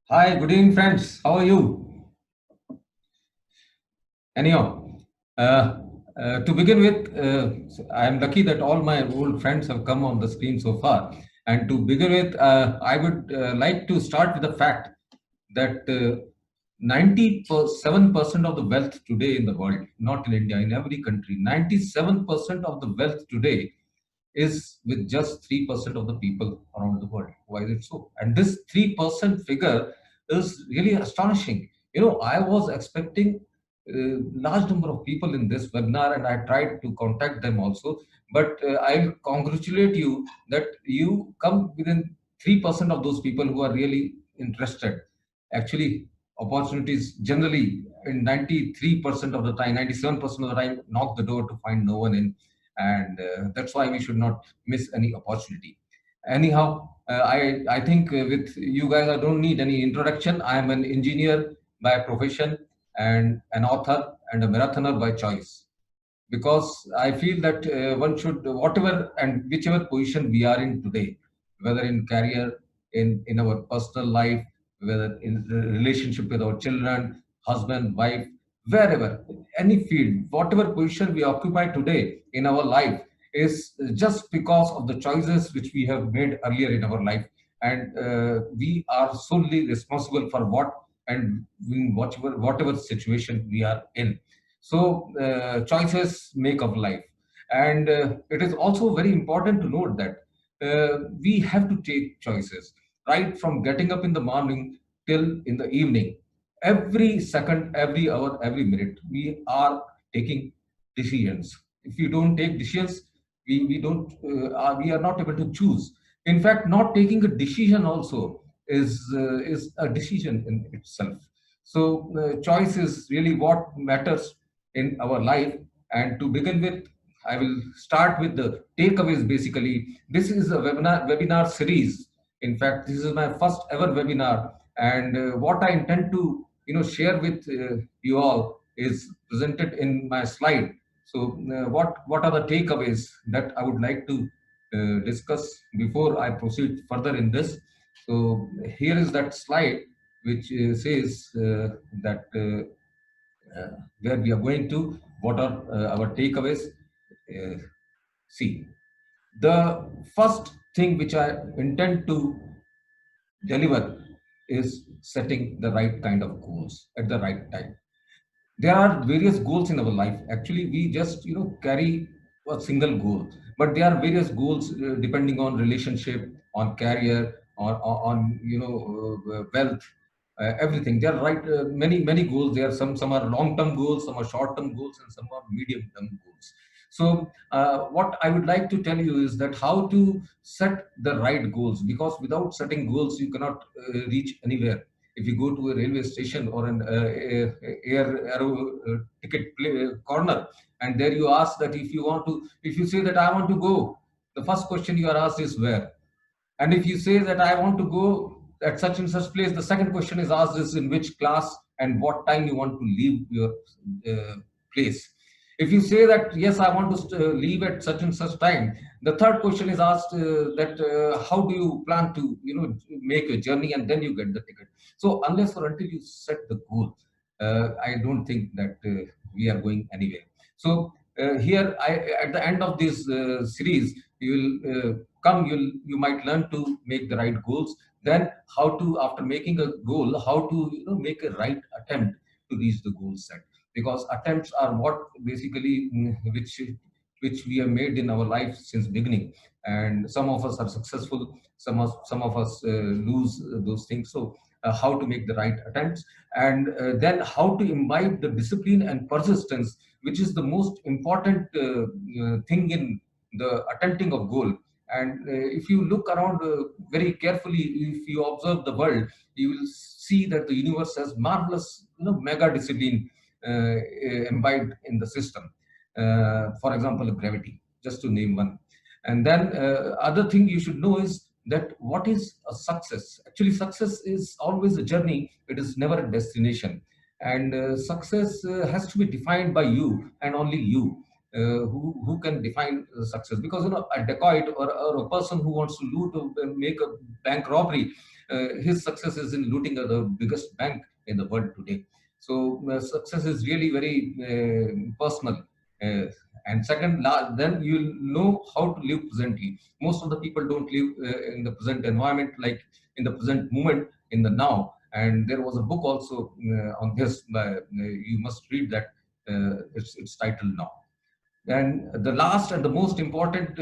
Hi, good evening, friends. How are you? Anyhow, uh, to begin with, I am lucky that all my old friends have come on the screen so far. And to begin with, I would like to start with the fact that 97% of the wealth today in the world, not in India, in every country, 97% of the wealth today is with just 3% of the people around the world. Why is it so? And this 3% figure is really astonishing. I was expecting large number of people in this webinar, and I tried to contact them also. But I congratulate you that you come within 3% of those people who are really interested. Actually, opportunities generally in 93% of the time, 97% of the time, knock the door to find no one in, and that's why we should not miss any opportunity. Anyhow, I think with you guys, I don't need any introduction. I am an engineer by profession and an author and a marathoner by choice, because I feel that one should, whatever and whichever position we are in today, whether in career, in our personal life, whether in relationship with our children, husband, wife, wherever, any field, whatever position we occupy today in our life is just because of the choices which we have made earlier in our life, and we are solely responsible for what and in whatever situation we are in. So choices make of life, and it is also very important to note that we have to take choices right from getting up in the morning till in the evening. Every second, every hour, every minute, we are taking decisions. If we don't take decisions, we are not able to choose. In fact, not taking a decision also is a decision in itself. So choice is really what matters in our life. And to begin with, I will start with the takeaways. Basically, this is a webinar series. In fact, this is my first ever webinar, and what I intend to share with you all is presented in my slide. So, what are the takeaways that I would like to discuss before I proceed further in this? So, here is that slide which says that. Where we are going to, what are our takeaways. Uh, See, the first thing which I intend to deliver is setting the right kind of goals at the right time. There are various goals in our life. Actually, we just carry a single goal, but there are various goals depending on relationship, on career, on wealth, everything. There are many goals. There are some are long term goals, some are short term goals, and some are medium term goals. So what I would like to tell you is that how to set the right goals, because without setting goals you cannot reach anywhere. If you go to a railway station or an aero ticket corner, and there you ask that if you say that I want to go, the first question you are asked is where. And if you say that I want to go at such and such place, the second question is asked is in which class and what time you want to leave your place. If you say that yes, I want to leave at such and such time, the third question is asked that how do you plan to make a journey, and then you get the ticket. So unless or until you set the goal, I don't think that we are going anywhere. So here, at the end of this series, you will you might learn to make the right goals. Then how to, after making a goal, how to make a right attempt to reach the goal set, because attempts are what basically which we have made in our life since beginning, and some of us are successful, some of us lose those things. So how to make the right attempts, and then how to imbibe the discipline and persistence, which is the most important thing in the attempting of goal. And if you look around very carefully, if you observe the world, you will see that the universe has marvelous mega discipline imbibed in the system. For example, gravity, just to name one. And then other thing you should know is that what is a success. Actually, success is always a journey, it is never a destination. And success has to be defined by you and only you. who can define success. Because a dacoit, or a person who wants to loot or make a bank robbery, his success is in looting the biggest bank in the world today. So success is really very personal. uh, and second, then you'll know how to live presently. Most of the people don't live in the present environment, like in the present moment, in the now. And there was a book also on this. You must read that. It's titled Now. And the last and the most important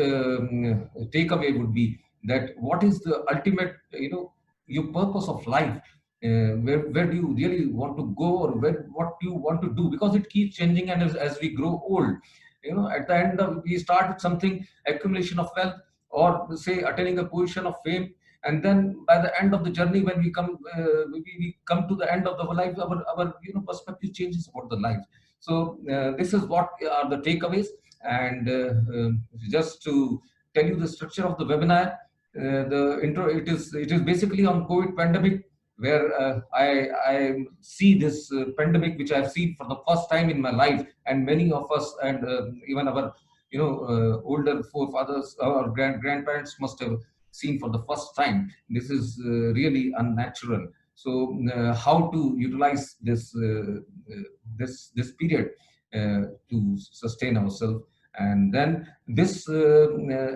takeaway would be that what is the ultimate, your purpose of life? Where do you really want to go, or what do you want to do? Because it keeps changing, and as we grow old, at the end of, we start with something, accumulation of wealth, or say attaining a position of fame, and then by the end of the journey, when we come to the end of the life, our perspective changes about the life. So this is what are the takeaways. And just to tell you the structure of the webinar, the intro, it is basically on COVID pandemic, where I see this pandemic, which I've seen for the first time in my life, and many of us, and even our older forefathers or grandparents must have seen for the first time. This is really unnatural. So how to utilize this period to sustain ourselves. And then this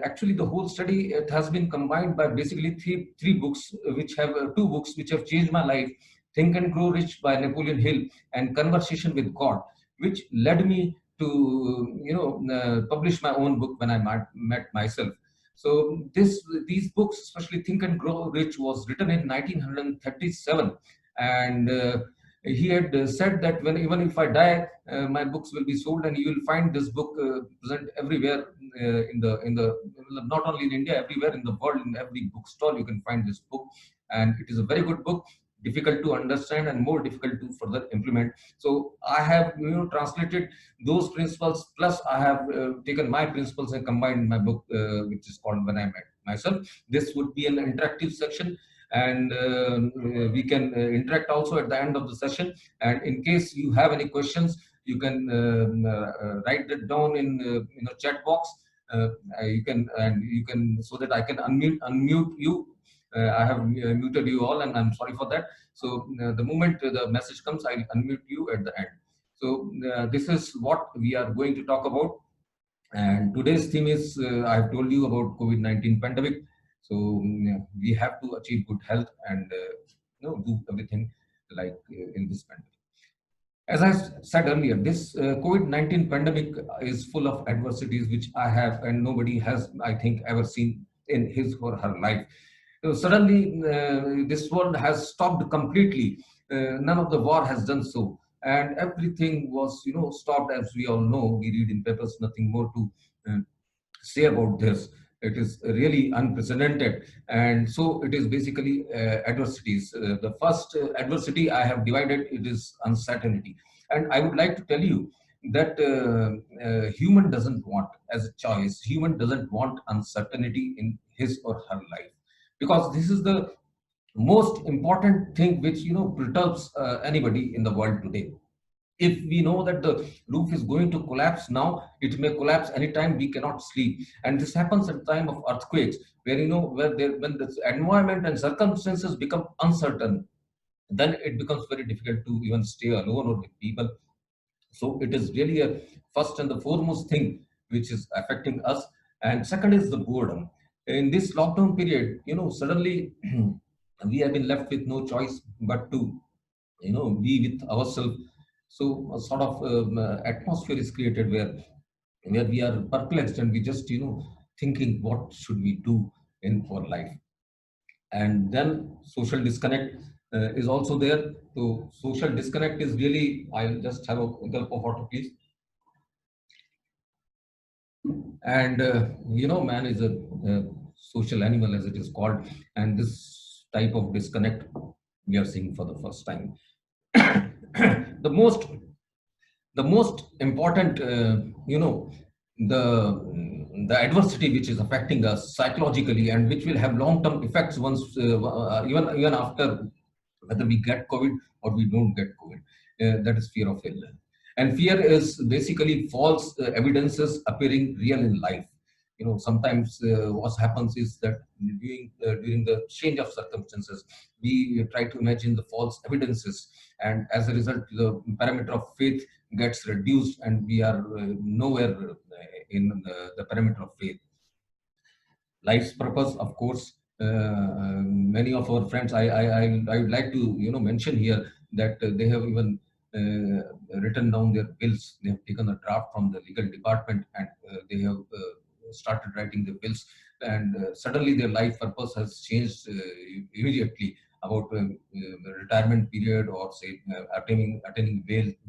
actually, the whole study, it has been combined by basically three books, which have two books which have changed my life: Think and Grow Rich by Napoleon Hill, and Conversation with God, which led me to publish my own book when I met myself. So these books, especially Think and Grow Rich, was written in 1937. And he had said that, when even if I die, my books will be sold, and you will find this book present everywhere, in the not only in India, everywhere in the world, in every bookstore you can find this book. And it is a very good book, difficult to understand and more difficult to further implement. So I have translated those principles, plus I have taken my principles and combined in my book, which is called When I Met Myself. This would be an interactive section, and we can interact also at the end of the session. And in case you have any questions, you can write that down in a chat box. You can, so that I can unmute you. I have muted you all, and I'm sorry for that. So the moment the message comes, I'll unmute you at the end. So this is what we are going to talk about. And today's theme is, I've told you about COVID-19 pandemic. So we have to achieve good health, and do everything like in this pandemic. As I said earlier, this COVID-19 pandemic is full of adversities, which I have and nobody has, I think, ever seen in his or her life. So suddenly, this world has stopped completely. None of the war has done so, and everything was, stopped. As we all know, we read in papers. Nothing more to say about this. It is really unprecedented, and so it is basically adversities. The first adversity I have divided, it is uncertainty, and I would like to tell you that human doesn't want, as a choice, human doesn't want uncertainty in his or her life, because this is the most important thing which perturbs anybody in the world today. If we know that the roof is going to collapse now, it may collapse anytime, we cannot sleep. And this happens at the time of earthquakes, where when the environment and circumstances become uncertain, then it becomes very difficult to even stay alone or with people. So it is really a first and the foremost thing which is affecting us. And second is the boredom. In this lockdown period, suddenly we have been left with no choice but to be with ourselves. So a sort of atmosphere is created where we are perplexed, and we just thinking, what should we do in our life? And then social disconnect is also there. So social disconnect is really, I'll just have a gulp of water, please. And man is a social animal, as it is called, and this type of disconnect we are seeing for the first time. the most the most important, the adversity which is affecting us psychologically, and which will have long term effects once, even after, whether we get COVID or we don't get COVID, that is fear of failure. And fear is basically false evidences appearing real in life. Sometimes what happens is that during the change of circumstances, we try to imagine the false evidences, and as a result, the parameter of faith gets reduced, and we are nowhere in the parameter of faith. Life's purpose, of course. Many of our friends, I would like to mention here that they have even written down their bills. They have taken a draft from the legal department, and they have started writing the bills, and suddenly their life purpose has changed immediately about retirement period, or say attaining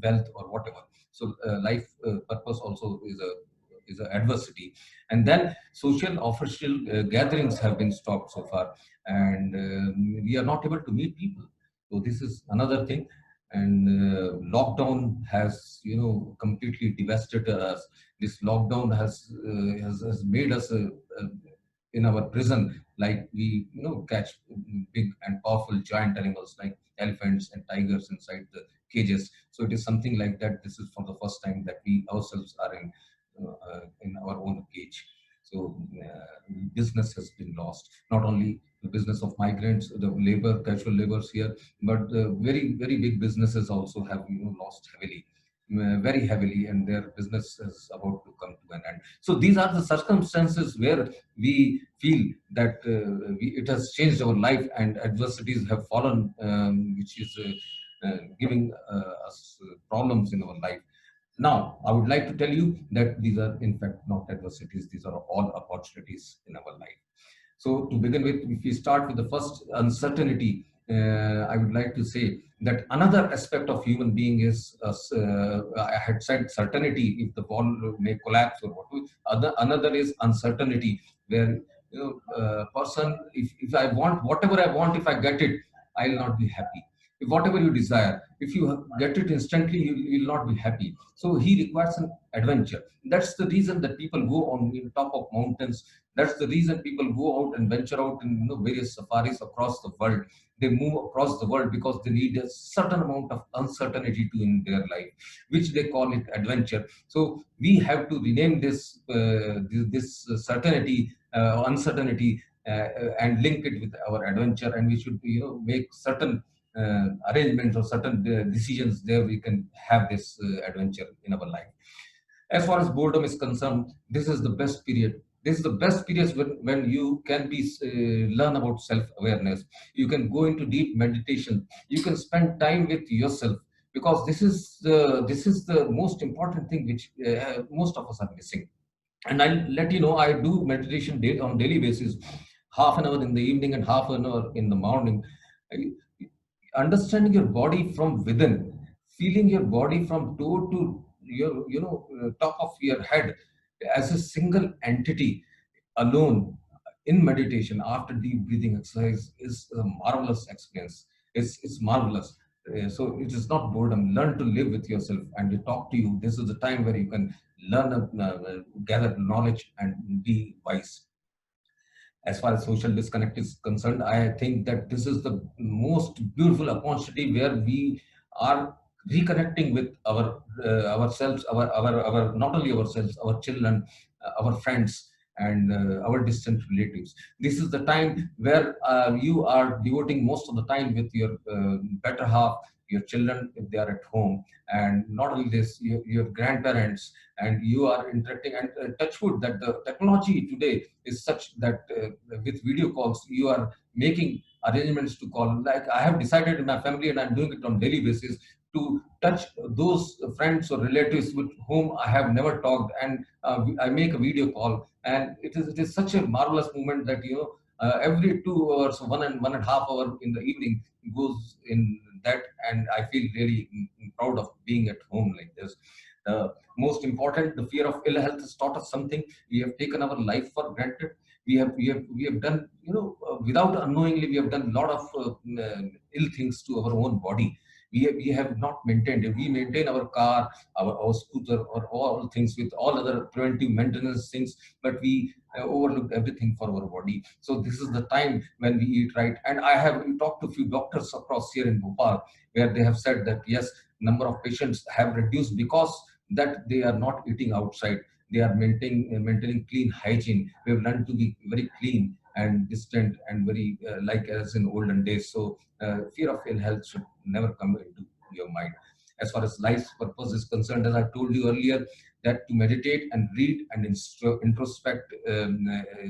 wealth or whatever. So life purpose also is a adversity. And then social official gatherings have been stopped so far, and we are not able to meet people. So this is another thing. And lockdown has completely devastated us. This lockdown has made us in our prison, like we catch big and powerful giant animals like elephants and tigers inside the cages. So it is something like that. This is for the first time that we ourselves are in our own cage. So business has been lost. Not only the business of migrants, the labor, casual laborers here, but the very, very big businesses also have lost heavily, very heavily, and their business is about to come to an end. So these are the circumstances where we feel that it has changed our life, and adversities have fallen, which is giving us problems in our life. Now, I would like to tell you that these are, in fact, not adversities, these are all opportunities in our life. So, to begin with, if we start with the first uncertainty, I would like to say that another aspect of human being is, I had said certainty, if the wall may collapse or what. Another is uncertainty, where person, if I want whatever I want, if I get it, I'll not be happy. If whatever you desire, if you get it instantly, you will not be happy. So he requires an adventure. That's the reason that people go on top of mountains. That's the reason people go out and venture out in various safaris across the world. They move across the world because they need a certain amount of uncertainty to in their life, which they call it adventure. So we have to rename this certainty, uncertainty, and link it with our adventure, and we should make certain arrangements or certain decisions there. We can have this adventure in our life. As far as boredom is concerned, this is the best period. This is the best period when you can be learn about self-awareness. You can go into deep meditation. You can spend time with yourself, because this is the most important thing which most of us are missing. And I'll let you know, I do meditation on daily basis, half an hour in the evening and half an hour in the morning. Understanding your body from within, feeling your body from toe to your top of your head as a single entity alone in meditation after deep breathing exercise is a marvelous experience. It's marvelous. So it is not boredom. Learn to live with yourself and you talk to you. This is the time where you can learn, gather knowledge and be wise. As far as social disconnect is concerned, I think that this is the most beautiful opportunity where we are reconnecting with ourselves, our not only ourselves, our children, our friends, and our distant relatives. This is the time where you are devoting most of the time with your better half, your children if they are at home, and not only this, your grandparents, and you are interacting. And touch wood that the technology today is such that with video calls you are making arrangements to call. Like I have decided in my family, and I'm doing it on daily basis, to touch those friends or relatives with whom I have never talked, and I make a video call, and it is such a marvelous moment that every 2 hours, 1.5 hour in the evening goes in that, and I feel really proud of being at home like this. Most important, the fear of ill health has taught us something. We have taken our life for granted. We have done, without unknowingly, we have done a lot of ill things to our own body. We have not maintained it. We maintain our car, our scooter, or all things with all other preventive maintenance things, but we overlooked everything for our body. So this is the time when we eat right. And I have talked to a few doctors across here in Bhopal, where they have said that yes, number of patients have reduced because that they are not eating outside. They are maintaining clean hygiene. We have learned to be very clean and distant and very like as in olden days. So fear of ill health should never come into your mind. As far as life's purpose is concerned, as I told you earlier, that to meditate and read and introspect,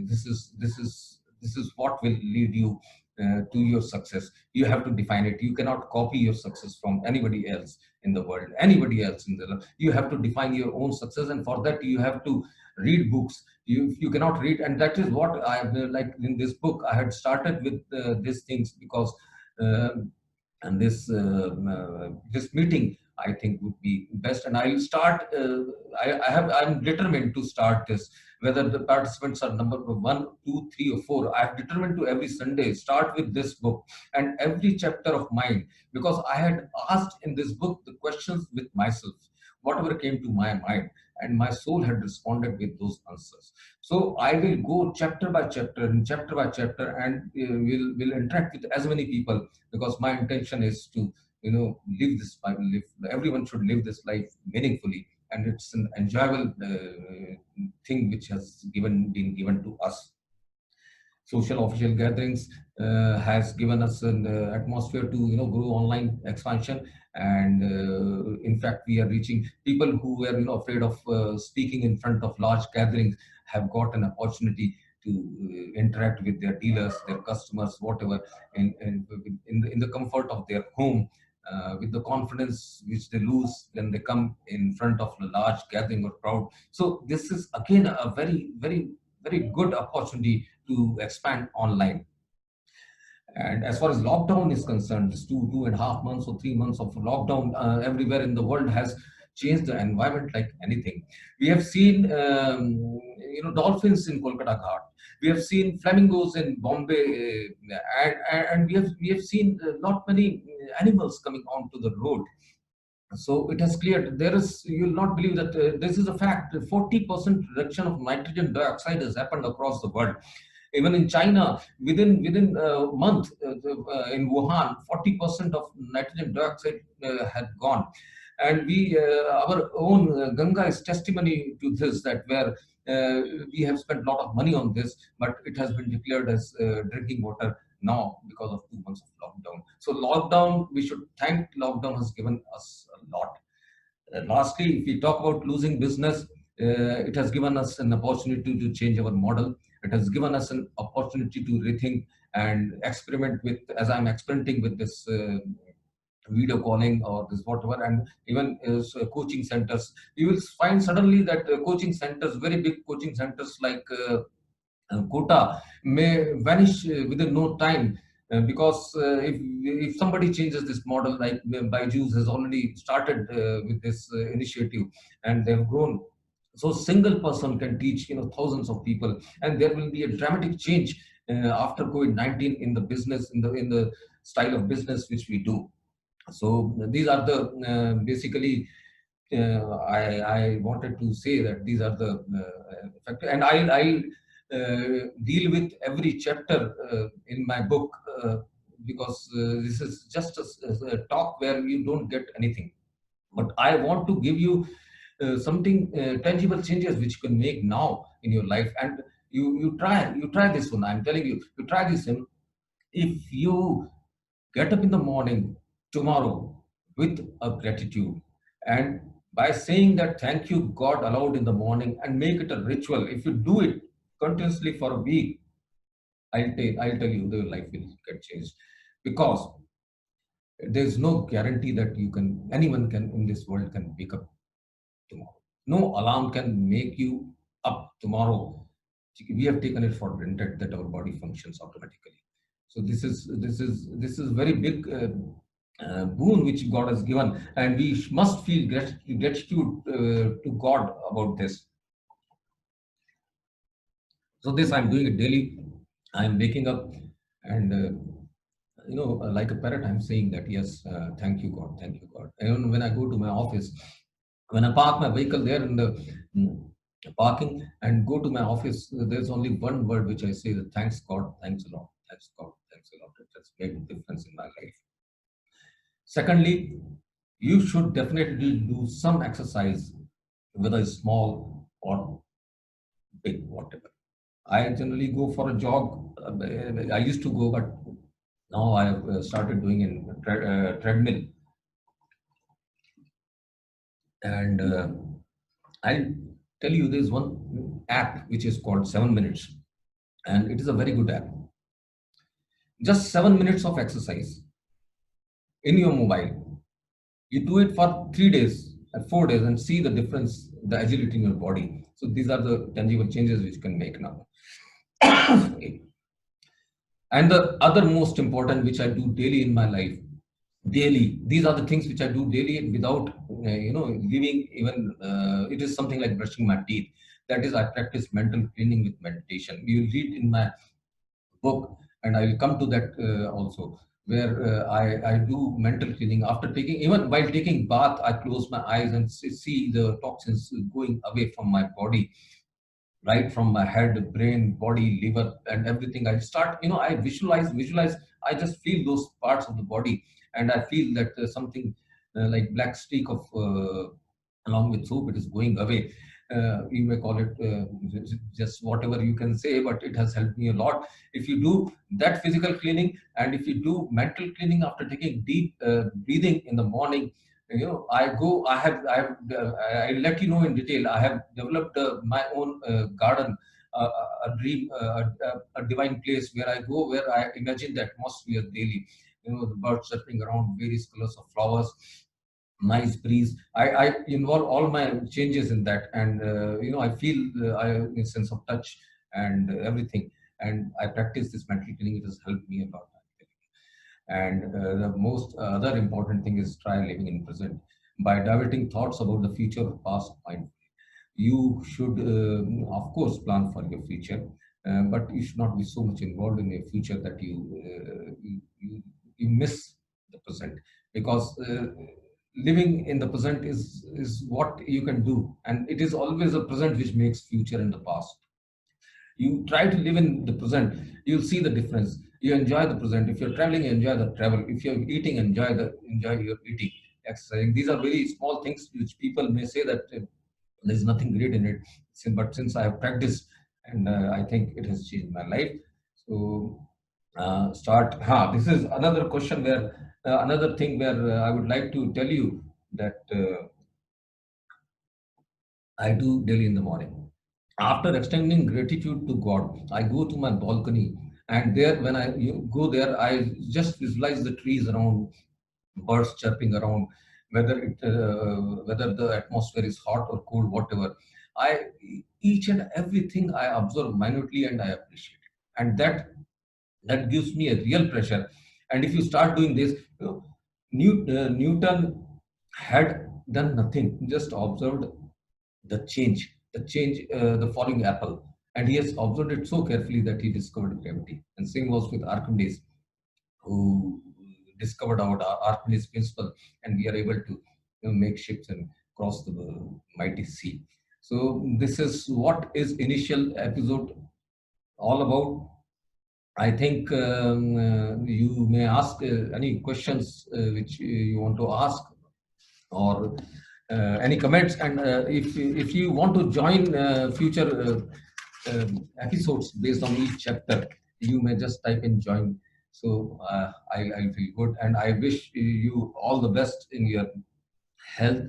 this is what will lead you to your success. You have to define it. You cannot copy your success from anybody else in the world, anybody else in the world. You have to define your own success, and for that you have to read books. You cannot read, and that is what I like in this book. I had started with these things because. Uh, and this meeting I think would be best, and I'll start. I'm determined to start this. Whether the participants are number one, two, three, or four, I have determined to every Sunday start with this book and every chapter of mine, because I had asked in this book the questions with myself, whatever came to my mind, and my soul had responded with those answers. So I will go chapter by chapter and chapter by chapter, and will interact with as many people, because my intention is to live this live. Everyone should live this life meaningfully, and it's an enjoyable thing which has been given to us. Social official gatherings has given us an atmosphere to grow online expansion, and in fact we are reaching people who were afraid of speaking in front of large gatherings, have got an opportunity to interact with their dealers, their customers, whatever, in the comfort of their home, with the confidence which they lose when they come in front of a large gathering or crowd. So this is again a very, very, very good opportunity to expand online. And as far as lockdown is concerned, this 2.5 months or 3 months of lockdown everywhere in the world has changed the environment like anything. We have seen, dolphins in Kolkata Ghat. We have seen flamingos in Bombay, and we have seen not many animals coming onto the road. So it has cleared. There is, you will not believe that this is a fact. 40% reduction of nitrogen dioxide has happened across the world. Even in China, within a month, in Wuhan, 40% of nitrogen dioxide had gone. And our own Ganga is testimony to this, that where we have spent a lot of money on this, but it has been declared as drinking water now because of 2 months of lockdown. So lockdown, we should thank lockdown has given us a lot. Lastly, if we talk about losing business, it has given us an opportunity to change our model. It has given us an opportunity to rethink and experiment with, as I'm experimenting with this video calling or this whatever, and even coaching centers. You will find suddenly that coaching centers, very big coaching centers like quota may vanish within no time, because if somebody changes this model, like Byju's has already started with this initiative, and they've grown. So single person can teach thousands of people, and there will be a dramatic change after COVID-19 in the business, in the style of business which we do. So these are the basically I wanted to say that these are the factors, and I'll deal with every chapter in my book, because this is just a talk where you don't get anything. But I want to give you something tangible changes which you can make now in your life, and you try this one. I'm telling you, you try this one. If you get up in the morning tomorrow with a gratitude, and by saying that thank you God allowed in the morning, and make it a ritual. If you do it continuously for a week, I'll tell you the life will get changed, because there's no guarantee that anyone can in this world can wake up tomorrow. No alarm can make you up tomorrow. We have taken it for granted that our body functions automatically. So this is very big boon which God has given, and we must feel gratitude to God about this. So this I'm doing it daily. I'm waking up, and like a parrot, I'm saying that yes, thank you God, thank you God. And when I go to my office, when I park my vehicle there in the mm, parking and go to my office, there's only one word which I say: that thanks God, thanks a lot, thanks God, thanks a lot. It has made a difference in my life. Secondly, you should definitely do some exercise, whether it's small or big, whatever. I generally go for a jog. I used to go, but now I have started doing in treadmill. And I'll tell you, there's one app which is called 7 Minutes, and it is a very good app. Just 7 minutes of exercise in your mobile. You do it for 3 days and 4 days and see the difference, the agility in your body. So these are the tangible changes which you can make now. And the other most important, which I do daily in my life, daily. These are the things which I do daily without, leaving even. It is something like brushing my teeth. That is, I practice mental cleaning with meditation. You will read in my book, and I will come to that also, where I do mental cleaning after taking, even while taking bath. I close my eyes and see the toxins going away from my body, right from my head, brain, body, liver, and everything. I start, I visualize. I just feel those parts of the body, and I feel that something like black streak of, along with soap, it is going away. You may call it just whatever you can say, but it has helped me a lot. If you do that physical cleaning, and if you do mental cleaning after taking deep breathing in the morning, I'll let you know in detail. I have developed my own garden, a dream, a divine place where I go, where I imagine the atmosphere daily. The birds chirping around, various colors of flowers, nice breeze. I involve all my changes in that, and I feel a sense of touch and everything. And I practice this mental cleaning. It has helped me a lot. And the most other important thing is try living in present by diverting thoughts about the future or past mind. You should, of course, plan for your future, but you should not be so much involved in your future that you miss the present, because living in the present is what you can do, and it is always the present which makes future in the past. You try to live in the present, you'll see the difference. You enjoy the present. If you're traveling, you enjoy the travel. If you're eating, enjoy your eating. Exercising, these are very small things which people may say that there's nothing great in it. But since I have practiced, and I think it has changed my life. So start this is another question where, another thing where I would like to tell you that I do daily in the morning. After extending gratitude to God, I go to my balcony, and there, when go there, I just visualize the trees around, birds chirping around, whether the atmosphere is hot or cold, whatever. I Each and everything I observe minutely, and I appreciate it, and that gives me a real pleasure. And if you start doing this, Newton had done nothing, just observed the falling apple. And he has observed it so carefully that he discovered gravity. And same was with Archimedes, who discovered our Archimedes principle, and we are able to, make ships and cross the mighty sea. So this is what is initial episode all about. I think you may ask any questions which you want to ask, or any comments. And if you want to join future episodes based on each chapter, you may just type in join. So I'll feel good, and I wish you all the best in your health,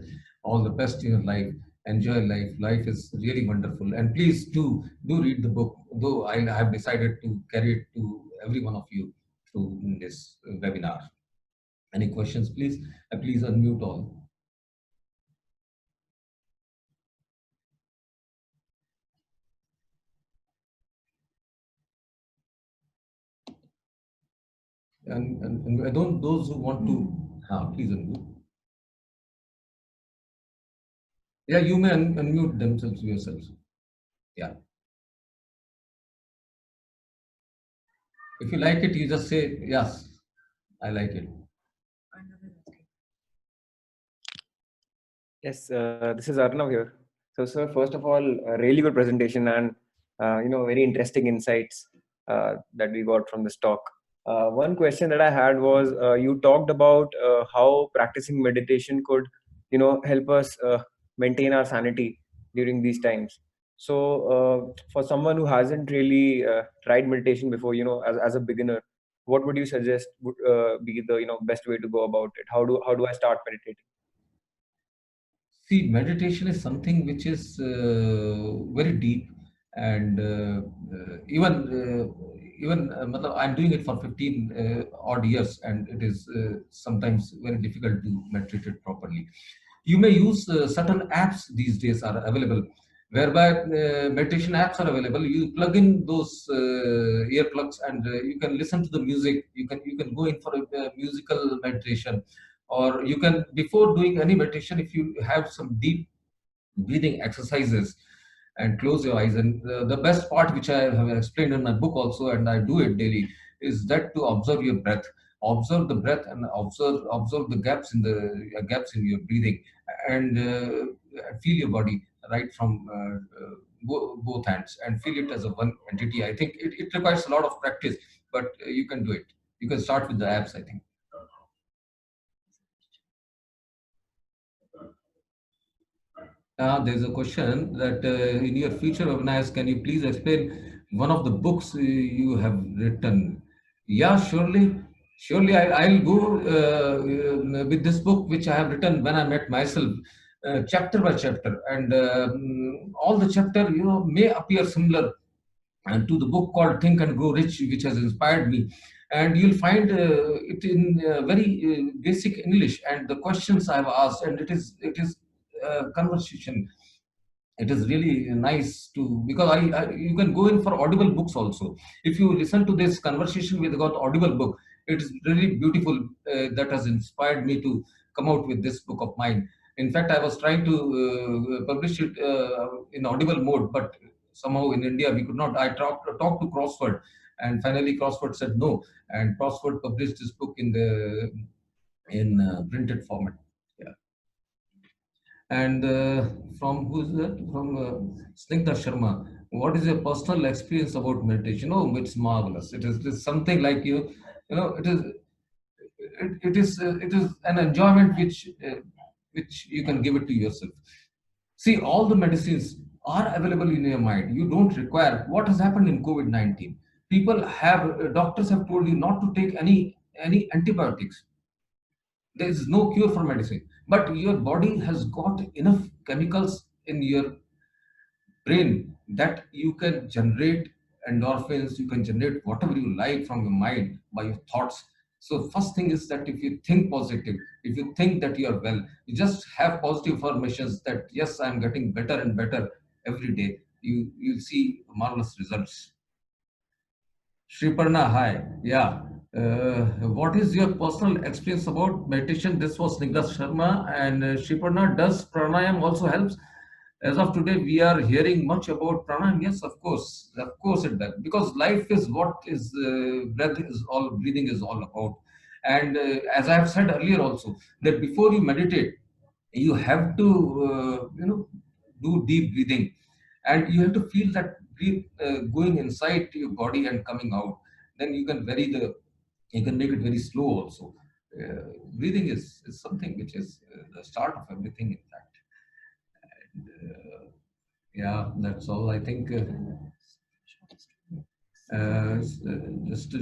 all the best in your life. Enjoy life. Life is really wonderful, and please do read the book. Though I have decided to carry it to every one of you through this webinar. Any questions, please? Please unmute all. And I don't, those who want to, please unmute. Yeah, you may unmute themselves yourselves. Yeah. If you like it, you just say, yes, I like it. Yes, this is Arnav here. So, sir, first of all, a really good presentation and very interesting insights that we got from this talk. One question that I had was you talked about how practicing meditation could, help us maintain our sanity during these times. So, for someone who hasn't really tried meditation before, as a beginner, what would you suggest would be the best way to go about it? How do I start meditating? See, meditation is something which is very deep, and matlab, I'm doing it for 15 odd years, and it is sometimes very difficult to meditate it properly. You may use certain apps these days are available, whereby meditation apps are available. You plug in those earplugs, and you can listen to the music. You can go in for a musical meditation, or you can, before doing any meditation, if you have some deep breathing exercises and close your eyes. And the best part, which I have explained in my book also, and I do it daily, is that to observe your breath. Observe the breath, and observe the gaps in your breathing, and feel your body right from both hands, and feel it as a one entity. I think it requires a lot of practice, but you can do it. You can start with the apps, I think. There's a question that in your future webinars, can you please explain one of the books you have written? Yeah, surely. Surely, I'll go with this book which I have written when I met myself, chapter by chapter, and all the chapter, may appear similar and to the book called Think and Grow Rich, which has inspired me. And you'll find it in very basic English, and the questions I've asked, and it is conversation. It is really nice to, because you can go in for audible books also. If you listen to this conversation with got audible book, it is really beautiful. That has inspired me to come out with this book of mine. In fact, I was trying to publish it in audible mode, but somehow in India we could not. I talked to Crossword, and finally Crossword said no, and Crossword published this book in printed format. Yeah. And from who's that? From Snigdha Sharma. What is your personal experience about meditation? Oh, it's marvelous. It is something like it is an enjoyment which you can give it to yourself. See, all the medicines are available in your mind. You don't require what has happened in COVID-19. People have doctors have told you not to take any antibiotics. There is no cure for medicine, but your body has got enough chemicals in your brain that you can generate endorphins, you can generate whatever you like from your mind by your thoughts. So first thing is that if you think positive, if you think that you are well, you just have positive affirmations that yes, I'm getting better and better every day, you'll see marvelous results. Shriparna, hi. Yeah. What is your personal experience about meditation? This was Snigdha Sharma. And Shriparna, does pranayam also helps? As of today, we are hearing much about pranayam. Yes, of course it does. Because life is what is breathing is all about. And as I have said earlier also, that before you meditate, you have to do deep breathing, and you have to feel that breathe going inside to your body and coming out. Then you can make it very slow also. Breathing is something which is the start of everything, in fact. And, yeah, that's all I think.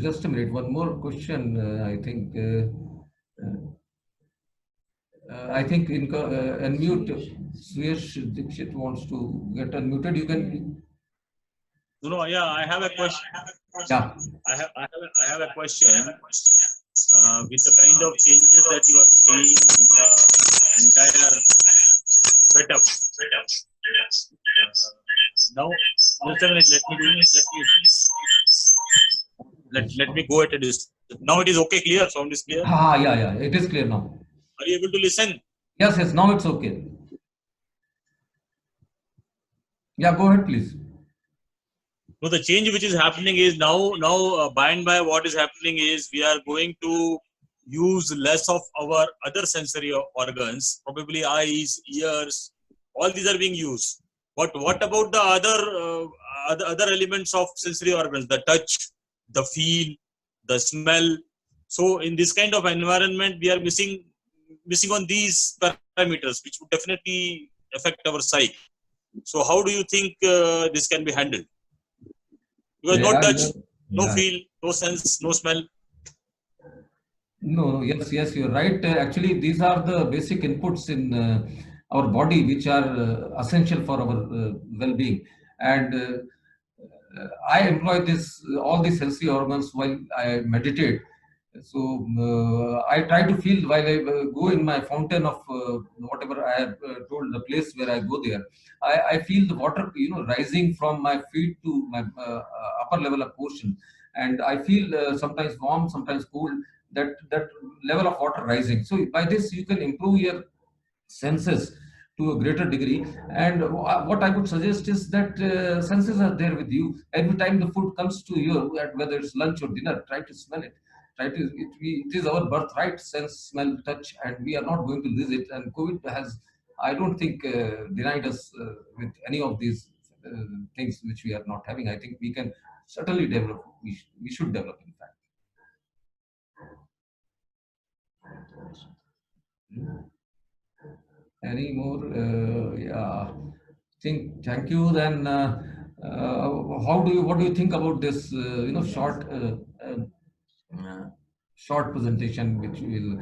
Just a minute, one more question. I think unmute. Shreyansh Dixit wants to get unmuted. You can. No, no, yeah, I have a question. Yeah. I have a question. With the kind of changes that you are seeing in the entire setup. Now, just a minute. Let me go at a distance. Now it is okay. Clear. Sound is clear. Yeah. It is clear now. Are you able to listen? Yes. Now it's okay. Yeah, go ahead, please. No, the change which is happening is now by and by what is happening is we are going to use less of our other sensory organs, probably eyes, ears, all these are being used. But what about the other elements of sensory organs, the touch, the feel, the smell. So in this kind of environment, we are missing on these parameters, which would definitely affect our psyche. So how do you think this can be handled? Because no Yeah, touch, no yeah. feel, no sense, no smell. No, yes, yes, you're right. Actually, these are the basic inputs in our body, which are essential for our well-being. And I employ this all these healthy organs while I meditate. So I try to feel while I go in my fountain of whatever I have told the place where I go there. I feel the water, rising from my feet to my upper level of portion, and I feel sometimes warm, sometimes cold. That level of water rising. So by this you can improve your senses to a greater degree. And what I would suggest is that senses are there with you every time the food comes to you, whether it's lunch or dinner. Try to smell it. Try to it is our birthright, sense, smell, touch, and we are not going to lose it. And COVID has, I don't think, denied us with any of these things which we are not having. I think we can certainly develop. We should develop, in fact. Any more? Yeah. Thank you. Then, what do you think about this? Short presentation, which will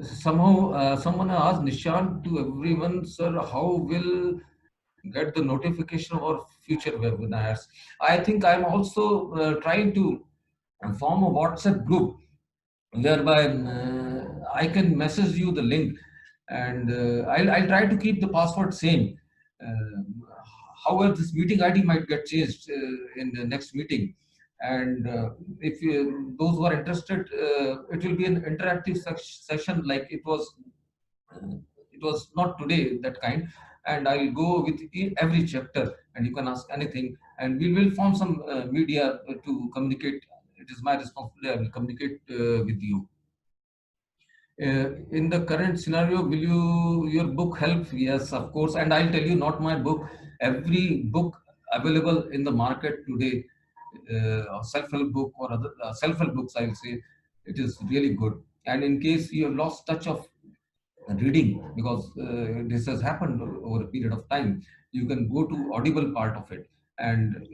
somehow someone asked Nishant to everyone, sir, how will get the notification of our future webinars? I think I'm also trying to form a WhatsApp group whereby I can message you the link, and I'll try to keep the password same. However, this meeting ID might get changed in the next meeting. And if those who are interested, it will be an interactive session like it was not today that kind. And I'll go with every chapter, and you can ask anything, and we will form some media to communicate. It is my responsibility. I will communicate with you. In the current scenario, will your book help? Yes, of course. And I'll tell you, not my book. Every book available in the market today, self-help book or other self-help books, I will say, it is really good. And in case you have lost touch of reading, because this has happened over a period of time, you can go to audible part of it, and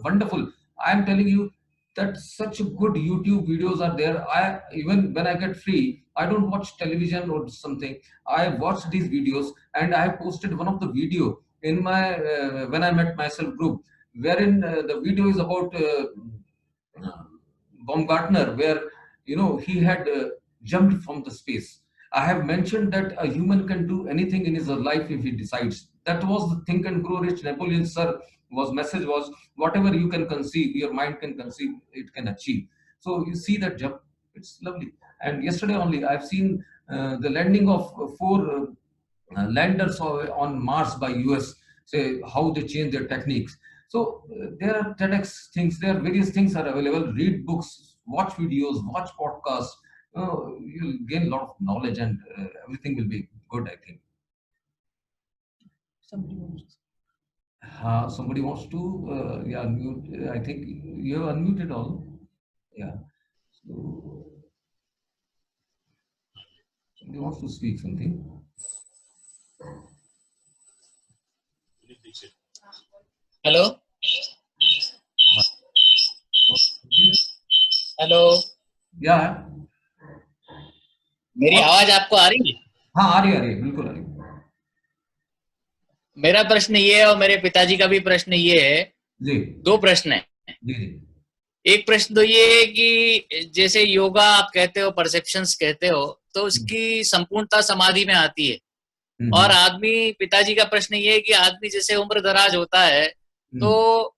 wonderful. I am telling you that such good YouTube videos are there. I even when I get free, I don't watch television or something. I watch these videos, and I have posted one of the video in my when I met myself group, wherein the video is about Baumgartner, where he had jumped from the space. I have mentioned that a human can do anything in his life if he decides. That was the Think and Grow Rich. Napoleon Sir was message was, whatever you can conceive, your mind can conceive, it can achieve. So you see that jump, it's lovely. And yesterday only I've seen the landing of four landers on Mars by US. Say how they change their techniques. So there are TEDx things, there are various things are available. Read books, watch videos, watch podcasts. You'll gain a lot of knowledge, and everything will be good, I think. Somebody wants to, yeah, unmute. I think you have unmuted all. Yeah. So somebody wants to speak something. Hello hello Yeah. मेरी आवाज आपको आ रही है? हाँ, आ रही है, बिल्कुल आ रही है। मेरा प्रश्न ये है और मेरे पिताजी का भी प्रश्न ये है जी। दो प्रश्न है जी जी। एक प्रश्न तो ये है कि जैसे योगा आप कहते हो, परसेप्शंस कहते हो, तो उसकी संपूर्णता समाधि में आती है। और आदमी, पिताजी का प्रश्न ये है कि आदमी जैसे उम्र दराज होता है तो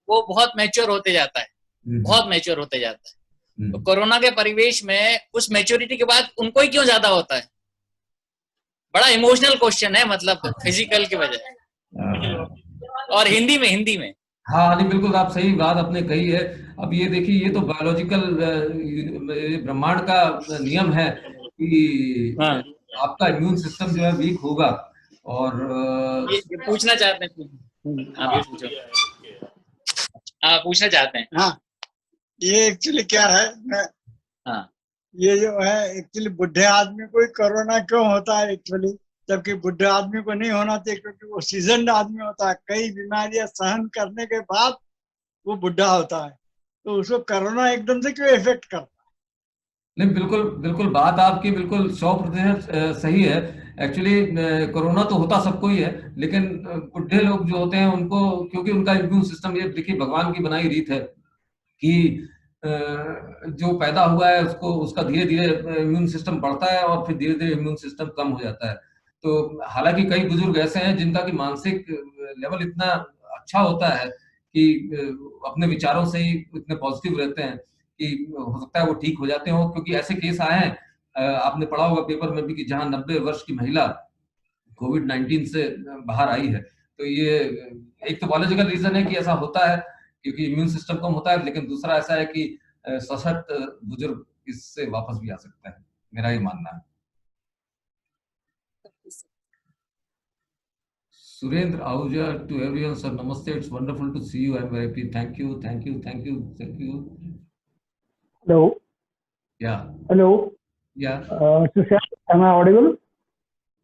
वो बहुत मैच्योर होते जाता है, बहुत मैच्योर होते जाता है। तो कोरोना के परिवेश में उस मैच्योरिटी के बाद उनको ही क्यों ज्यादा होता है? बड़ा इमोशनल क्वेश्चन है, मतलब फिजिकल की वजह। और हिंदी में हाँ नहीं, बिल्कुल आप सही बात आपने कही है। अब ये देखिए, ये तो बायोलॉजिकल ब्रह्मांड का नियम है कि आपका इम्यून सिस्टम जो है वीक होगा। और ये पूछना चाहते हैं, आप ये पूछो। पूछना चाहते हैं। हाँ, ये एक्चुअली क्या है, मैं हाँ ये जो है एक्चुअली बुढ़े आदमी को ही कोरोना क्यों होता है एक्चुअली, जबकि बुढ़े आदमी को नहीं होना चाहिए, क्योंकि वो सीजनड आदमी होता है, कई बीमारियां सहन करने के बाद वो बुढ़ा होता है, तो उसको कोरोना एकदम से क्यों इफेक्ट करता नहीं, बिल्कुल बिल्कुल बात आपकी बिल्कुल 100% सही है। एक्चुअली कोरोना तो होता सबको ही है, लेकिन बुढ़े लोग जो होते हैं उनको, क्योंकि उनका इम्यून सिस्टम, ये देखिए भगवान की बनाई रीत है कि जो पैदा हुआ है उसको, उसका धीरे धीरे इम्यून सिस्टम बढ़ता है और फिर धीरे धीरे इम्यून सिस्टम कम हो जाता है। तो हालांकि कई बुजुर्ग ऐसे हैं जिनका कि मानसिक लेवल इतना अच्छा होता है कि अपने विचारों से ही इतने पॉजिटिव रहते हैं कि हो सकता है वो ठीक हो जाते हो, क्योंकि ऐसे केस आए हैं, आपने पढ़ा होगा पेपर में भी, कि जहां 90 वर्ष की महिला कोविड-19 से बाहर आई है। तो ये एक तो बायोलॉजिकल रीजन है कि ऐसा होता है क्योंकि इम्यून सिस्टम कम होता है, लेकिन दूसरा ऐसा है कि सशक्त बुजुर्ग इससे वापस भी आ सकता है, मेरा ये मानना है। Surendra Ahuja, to everyone sir, नमस्ते, it's wonderful to see you, I am very happy, thank you thank you thank you thank you. Hello. या Hello. या Mr. Shreyansh, am I audible?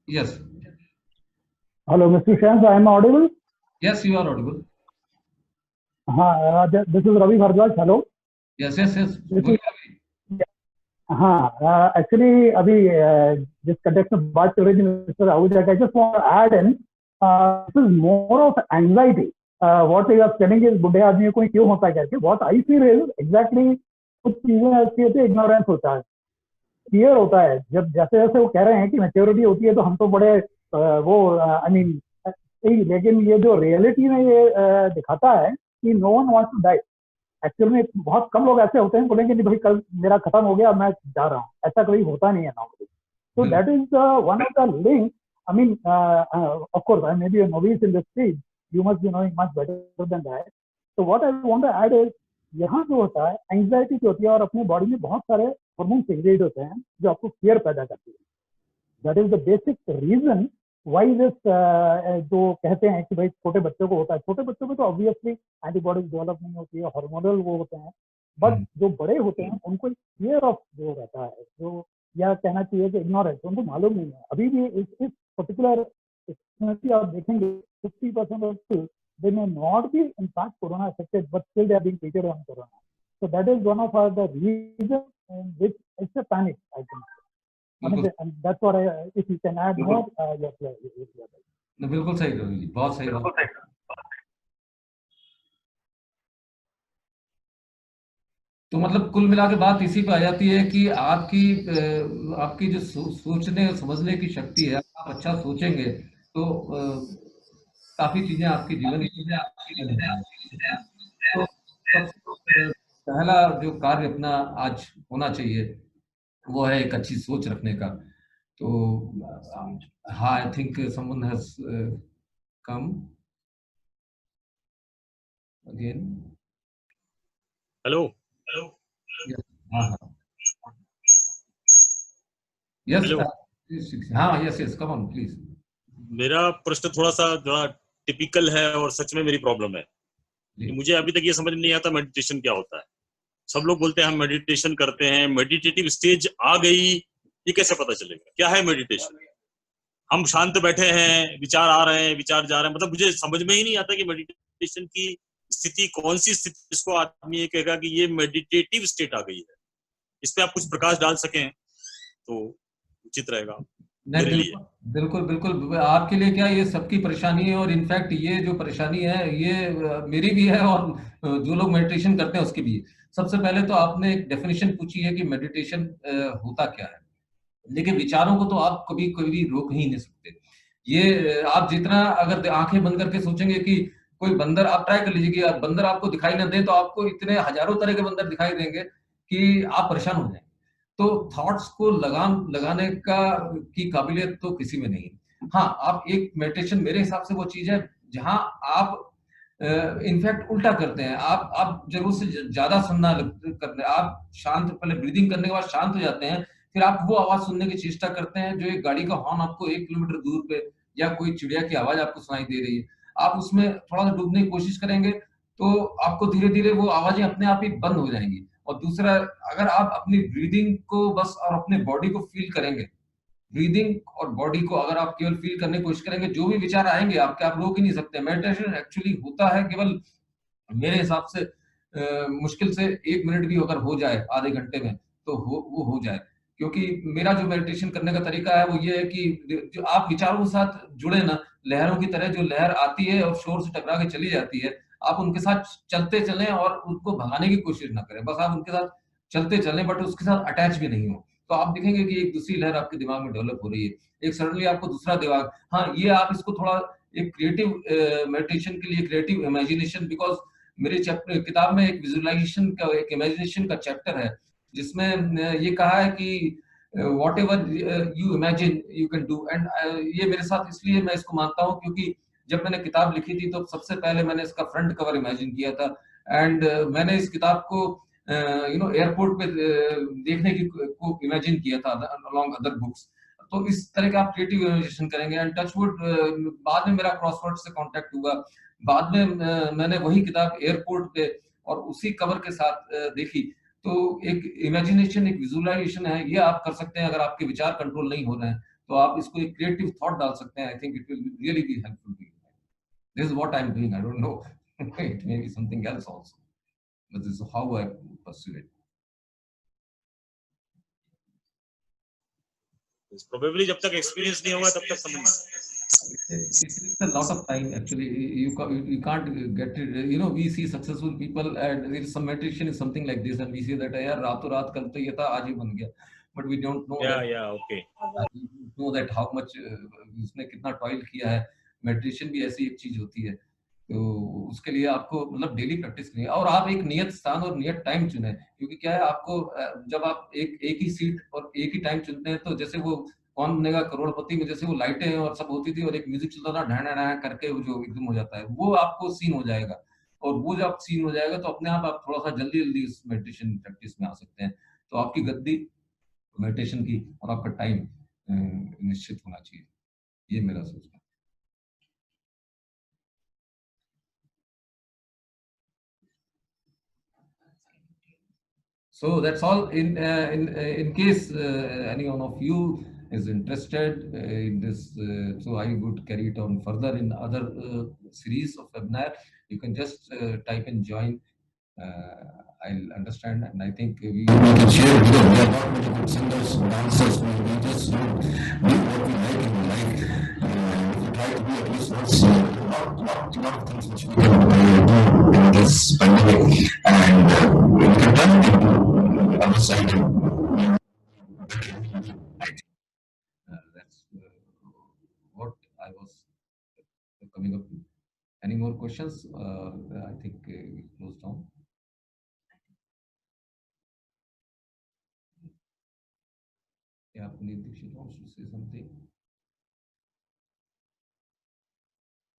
Yes Hello, Mr. Shreyansh, am I audible? Yes, you are audible. हाँ, this is Ravi Bhardwaj. Hello. Yes yes yes, This is, बोलिए। हाँ, actually अभी जिस context में बात चल रही थी मिस्टर आहूजा का, just want to add in, this is more of anxiety, what you are telling is बुढ़े आदमी को क्यों होता है करके, what I feel is exactly कुछ चीजें ऐसी होती है, इग्नोरेंस होता है, फियर होता है। जब जैसे जैसे वो कह रहे हैं कि मैच्योरिटी होती है तो हम तो बड़े वो आई मीन सही, लेकिन ये जो रियलिटी में ये दिखाता है कि no one wants to die. Actual में बहुत कम लोग ऐसे होते हैं बोलेंगे नहीं भाई कल मेरा खत्म हो गया मैं जा रहा हूँ, ऐसा कभी होता नहीं है normally. So that is one of the links. I mean, of course, I may be a novice in this field. You must be knowing much better than that. So what I want to add is, यहाँ जो होता है anxiety जो होती है और अपने body में बहुत सारे हार्मोन सीक्रेट होते हैं जो आपको फियर पैदा करती है। That is the basic reason why this, जो कहते हैं कि भाई छोटे बच्चों को होता है, छोटे बच्चों में तो ऑब्वियसली एंटीबॉडीज डेवलप नहीं होती है, हार्मोनल वो होते हैं, बट जो बड़े होते हैं उनको फियर ऑफ जो रहता है, जो या कहना चाहिए कि इग्नोरेंस, उनको मालूम नहीं है। अभी भी इस पर्टिकुलर आप देखेंगे 50% of people they may not be in fact corona affected, but still they are being treated on corona. So that is one of the reasons in which it's a panic, I think. I mean, and that's what if you can add more, yes, बिल्कुल सही रवि जी, बहुत सही बात। तो मतलब कुल मिला के बात इसी पे आ जाती है कि आपकी जो सोचने और समझने की शक्ति है, आप अच्छा सोचेंगे तो काफी चीजें आपके जीवन में। तो सबसे पहला जो कार्य अपना आज होना चाहिए वो है एक अच्छी सोच रखने का। तो हाँ, I think someone has come again. Hello हाँ हाँ यस, हेलो, हाँ yes yes, come on please. मेरा प्रश्न थोड़ा सा टिपिकल है और सच में मेरी प्रॉब्लम है। मुझे अभी तक ये समझ नहीं आता मेडिटेशन क्या होता है। सब लोग बोलते हैं हम मेडिटेशन करते हैं, मेडिटेटिव स्टेज आ गई, ये कैसे पता चलेगा क्या है मेडिटेशन? हम शांत बैठे हैं, विचार आ रहे हैं, विचार जा रहे हैं, मतलब मुझे समझ में ही नहीं आता कि मेडिटेशन की स्थिति कौन सी स्थिति, जिसको आदमी ये कहेगा कि ये मेडिटेटिव स्टेट आ गई है। इस पे आप कुछ प्रकाश डाल सकें तो उचित रहेगा मेरे लिए। बिल्कुल बिल्कुल, आपके लिए क्या, ये सबकी परेशानी है, और इनफैक्ट ये जो परेशानी है ये मेरी भी है और जो लोग मेडिटेशन करते हैं उसकी भी है। सबसे पहले तो आपने एक डेफिनेशन पूछी है कि मेडिटेशन होता क्या है, लेकिन विचारों को तो आप कभी कभी रोक ही नहीं सकते। ये आप जितना अगर आंखें बंद करके सोचेंगे कि कोई बंदर, आप ट्राई कर लीजिए कि बंदर आपको दिखाई ना दे, तो आपको इतने हजारों तरह के बंदर दिखाई देंगे कि आप परेशान हो जाएंगे। तो थॉट्स को लगाम लगाने की काबिलियत तो किसी में नहीं। हाँ, आप एक मेडिटेशन मेरे हिसाब से वो चीज है जहां आप इनफैक्ट उल्टा करते हैं, आप जरूर से ज्यादा सुनना करते हैं। आप शांत, पहले ब्रीदिंग करने के बाद शांत हो जाते हैं, फिर आप वो आवाज सुनने की चेष्टा करते हैं जो एक गाड़ी का हॉर्न आपको 1 किलोमीटर दूर पे, या कोई चिड़िया की आवाज आपको सुनाई दे रही है। आप उसमें थोड़ा सा डूबने की कोशिश करेंगे तो आपको धीरे धीरे वो आवाजें अपने आप ही बंद हो जाएंगी और दूसरा, अगर आप अपनी ब्रीदिंग को बस और अपने बॉडी को फील करेंगे, ब्रीदिंग और बॉडी को अगर आप केवल फील करने की कोशिश करेंगे, जो भी विचार आएंगे आपके, आप रोक ही नहीं सकते। मेडिटेशन एक्चुअली होता है केवल, मेरे हिसाब से मुश्किल से 1 मिनट भी अगर हो जाए आधे घंटे में, तो वो हो जाए। क्योंकि मेरा जो मेडिटेशन करने का तरीका है वो ये है कि जो आप विचारों के साथ जुड़े ना, लहरों की तरह, जो लहर आती है और शोर से टकरा के चली जाती है, आप उनके साथ चलते चलें और उनको भगाने की कोशिश ना करें, बस आप उनके साथ चलते चलें, बट उसके साथ अटैच भी नहीं हो। तो आप देखेंगे कि एक दूसरी लहर आपके दिमाग में डेवलप हो रही है, एक सडनली आपको दूसरा दिमाग, हाँ, ये आप इसको थोड़ा एक क्रिएटिव मेडिटेशन के लिए क्रिएटिव इमेजिनेशन, बिकॉज मेरे चैप्टर किताब में एक विजुअलाइजेशन का, एक इमेजिनेशन का चैप्टर है, जिसमें ये कहा है कि what ever you imagine you can do. And ये मेरे साथ इसलिए मैं इसको मानता हूँ क्योंकि जब मैंने किताब लिखी थी तो सबसे पहले मैंने इसका फ्रंट कवर इमेजिन किया था। एंड मैंने इस किताब को एयरपोर्ट पे देखने की को इमेजिन किया था अलॉन्ग अदर बुक्स। तो इस तरह का आप क्रिएटिव इमेजिनेशन करेंगे, एंड टचवुड बाद में मेरा क्रॉसवर्ड से कांटेक्ट हुआ, बाद में मैंने वही किताब एयरपोर्ट पे और उसी कवर के साथ देखी। तो एक इमेजिनेशन, एक विजुअलाइजेशन है, ये आप कर सकते हैं। अगर आपके विचार कंट्रोल नहीं हो रहे हैं तो आप इसको एक क्रिएटिव थॉट डाल सकते हैं। I think it will really be helpful to you. This is what I am doing, I don't know it may be something else also, but this is how I pursue it. Probably जब तक experience नहीं होगा तब तक समझ नहीं। It takes a lot of time actually. You can't get it. You know, we see successful people and there is some meditation is something like this, and we say that यार रातों रात कल तो ये था आज ही बन गया, but we don't know that. या okay, know that how much उसने कितना टॉयल किया है। मेडिटेशन भी ऐसी एक चीज होती है, तो उसके लिए आपको मतलब डेली प्रैक्टिस करनी है, और आप एक नियत स्थान और नियत टाइम चुने। क्योंकि क्या है, आपको जब आप एक एक ही सीट और एक ही टाइम चुनते हैं, तो जैसे वो कौन बनेगा करोड़पति में जैसे वो लाइटें और सब होती थी और एक म्यूजिक चलता था ढा ढा ढा करके, वो जो एकदम हो जाता है, वो आपको सीन हो जाएगा। और वो जब सीन हो जाएगा तो अपने आप थोड़ा सा जल्दी जल्दी इस मेडिटेशन प्रैक्टिस में आ सकते हैं। तो आपकी गद्दी मेडिटेशन की और आपका टाइम निश्चित होना चाहिए, ये मेरा सोचना है। So that's all. In case any one of you is interested in this, so I would carry it on further in other series of webinar. You can just type in join. I'll understand, and I think we can share because we are not very good singers, dancers. We just do what we like in life. We try to do at least once. Lot of things which we can do in this pandemic, and we can turn it into other side. That's what I was coming up to. Any more questions? I think we close down. Yeah, Puneet Dixit wants to say something.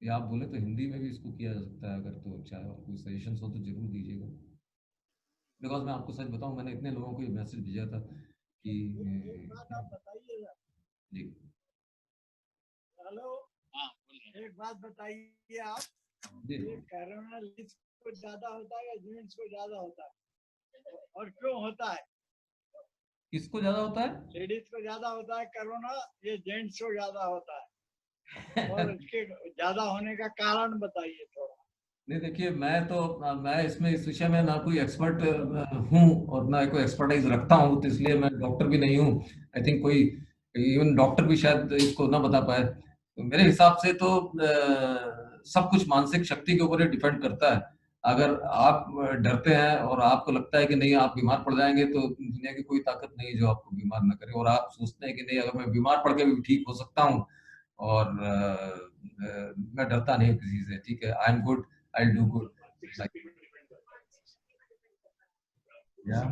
या आप बोले तो हिंदी में भी इसको किया जा सकता है, अगर तो चाहे और कोई सजेशंस हो तो जरूर दीजिएगा। बिकॉज मैं आपको सच बताऊं, मैंने इतने लोगों को ये मैसेज भेजा था कि जी हेलो, एक बात बताइए आप, ये कोरोना लेडीज को ज्यादा होता है या जेंट्स को ज्यादा होता है, और क्यों होता है? किसको ज्यादा होता है? लेडीज को ज्यादा होता है कोरोना, ये जेंट्स को ज्यादा होता है, और इसके ज्यादा होने का कारण बताइए थोड़ा। नहीं, देखिए, मैं इसमें इस विषय में ना कोई एक्सपर्ट हूँ और ना कोई एक्सपर्टाइज रखता हूँ, तो इसलिए मैं डॉक्टर भी नहीं हूँ। आई थिंक कोई इवन डॉक्टर भी शायद इसको ना बता पाए। तो मेरे हिसाब से तो सब कुछ मानसिक शक्ति के ऊपर ही डिपेंड करता है। अगर आप डरते हैं और आपको लगता है कि नहीं आप बीमार पड़ जाएंगे, तो दुनिया की कोई ताकत नहीं है जो आपको बीमार ना करे, और आप सोचते हैं कि नहीं अगर मैं बीमार पड़ के भी ठीक हो सकता हूँ और मैं डरता नहीं किसी से, ठीक है, I am good, I'll do good. Like, yeah.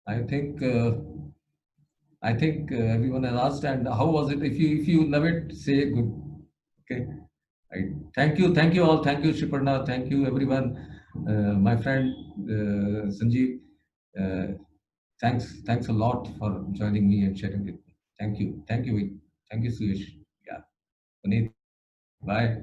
I think everyone has asked, and how was it? If you love it, say good. Okay. Right. Thank you all. Thank you, Shiparna. Thank you, everyone. My friend Sanjeev. Thanks a lot for joining me and sharing it. Thank you, Suyesh. Yeah, Puneet. Bye.